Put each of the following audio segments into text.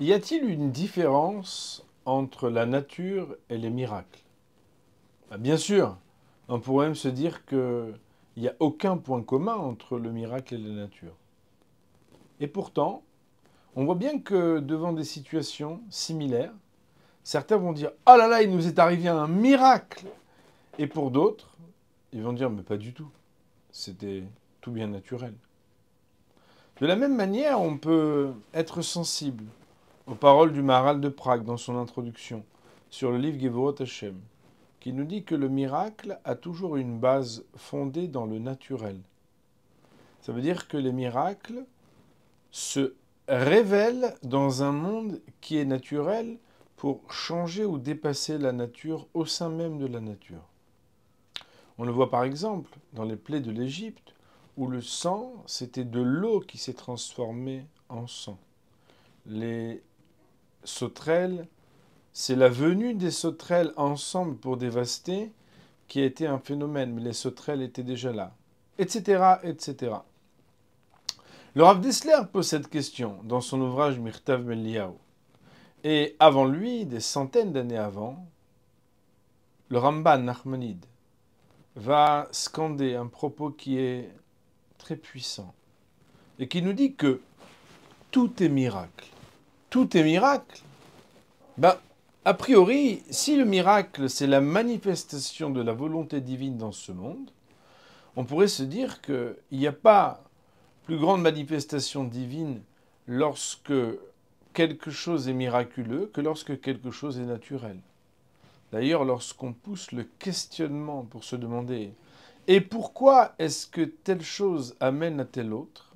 Y a-t-il une différence entre la nature et les miracles? Bien sûr, on pourrait même se dire qu'il n'y a aucun point commun entre le miracle et la nature. Et pourtant, on voit bien que devant des situations similaires, certains vont dire « Ah là là, il nous est arrivé un miracle !» Et pour d'autres, ils vont dire « Mais pas du tout, c'était tout bien naturel ». De la même manière, on peut être sensible aux paroles du Maharal de Prague dans son introduction sur le livre Gevorot Hashem, qui nous dit que le miracle a toujours une base fondée dans le naturel. Ça veut dire que les miracles se révèlent dans un monde qui est naturel pour changer ou dépasser la nature au sein même de la nature. On le voit par exemple dans les plaies de l'Égypte, où le sang, c'était de l'eau qui s'est transformée en sang. Les sauterelles, c'est la venue des sauterelles ensemble pour dévaster qui a été un phénomène, mais les sauterelles étaient déjà là, etc., etc. Le Rav Dessler pose cette question dans son ouvrage Mirtav Meliaou. Et avant lui, des centaines d'années avant, le Ramban Nachmanide va scander un propos qui est très puissant et qui nous dit que tout est miracle. Tout est miracle. A priori, si le miracle, c'est la manifestation de la volonté divine dans ce monde, on pourrait se dire qu'il n'y a pas plus grande manifestation divine lorsque quelque chose est miraculeux que lorsque quelque chose est naturel. D'ailleurs, lorsqu'on pousse le questionnement pour se demander « Et pourquoi est-ce que telle chose amène à telle autre ?»,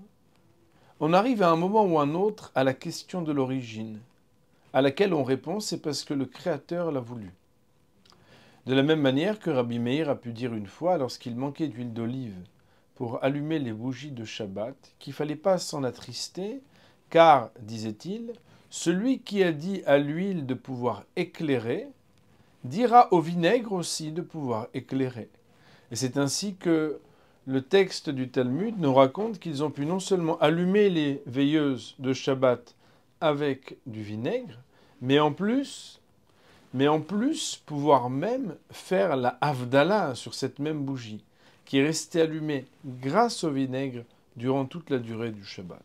on arrive à un moment ou un autre à la question de l'origine, à laquelle on répond « c'est parce que le Créateur l'a voulu ». De la même manière que Rabbi Meir a pu dire une fois, lorsqu'il manquait d'huile d'olive pour allumer les bougies de Shabbat, qu'il ne fallait pas s'en attrister, car, disait-il, celui qui a dit à l'huile de pouvoir éclairer, dira au vinaigre aussi de pouvoir éclairer. Et c'est ainsi que le texte du Talmud nous raconte qu'ils ont pu non seulement allumer les veilleuses de Shabbat avec du vinaigre, mais en plus pouvoir même faire la Havdalah sur cette même bougie, qui est restée allumée grâce au vinaigre durant toute la durée du Shabbat.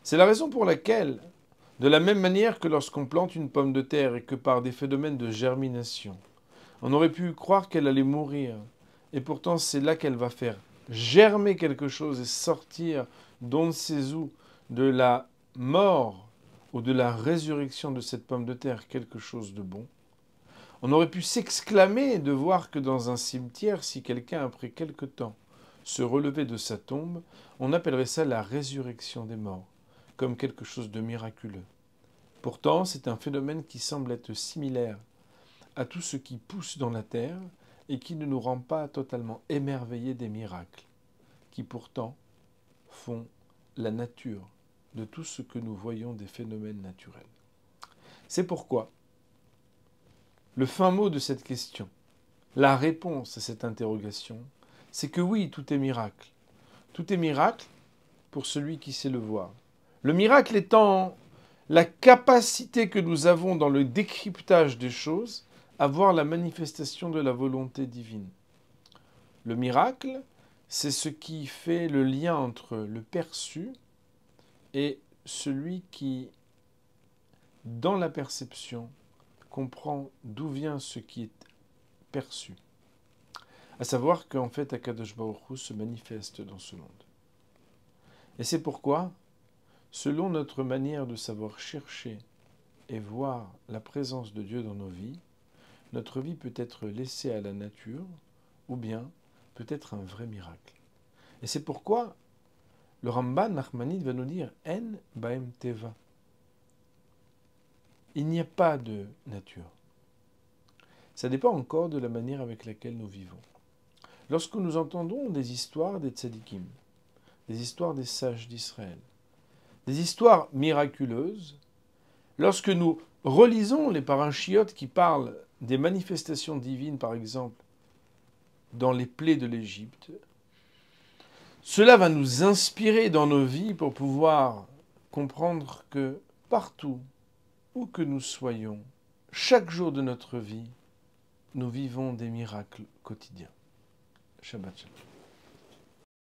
C'est la raison pour laquelle, de la même manière que lorsqu'on plante une pomme de terre et que par des phénomènes de germination, on aurait pu croire qu'elle allait mourir, et pourtant c'est là qu'elle va faire germer quelque chose et sortir d'on ne sait où de la mort ou de la résurrection de cette pomme de terre quelque chose de bon. On aurait pu s'exclamer de voir que dans un cimetière, si quelqu'un, après quelque temps, se relevait de sa tombe, on appellerait ça la résurrection des morts, comme quelque chose de miraculeux. Pourtant, c'est un phénomène qui semble être similaire à tout ce qui pousse dans la terre et qui ne nous rend pas totalement émerveillés des miracles, qui pourtant font la nature de tout ce que nous voyons des phénomènes naturels. C'est pourquoi le fin mot de cette question, la réponse à cette interrogation, c'est que oui, tout est miracle. Tout est miracle pour celui qui sait le voir. Le miracle étant la capacité que nous avons dans le décryptage des choses à voir la manifestation de la volonté divine. Le miracle, c'est ce qui fait le lien entre le perçu et celui qui, dans la perception, comprend d'où vient ce qui est perçu. À savoir qu'en fait, Akadosh Baruch Hu se manifeste dans ce monde. Et c'est pourquoi, selon notre manière de savoir chercher et voir la présence de Dieu dans nos vies, notre vie peut être laissée à la nature ou bien peut être un vrai miracle. Et c'est pourquoi le Ramban Nachmanide va nous dire « En baem teva ». Il n'y a pas de nature. Ça dépend encore de la manière avec laquelle nous vivons. Lorsque nous entendons des histoires des tzadikim, des histoires des sages d'Israël, des histoires miraculeuses, lorsque nous relisons les parachiotes qui parlent des manifestations divines, par exemple, dans les plaies de l'Égypte, cela va nous inspirer dans nos vies pour pouvoir comprendre que partout où que nous soyons, chaque jour de notre vie, nous vivons des miracles quotidiens. Shabbat shalom.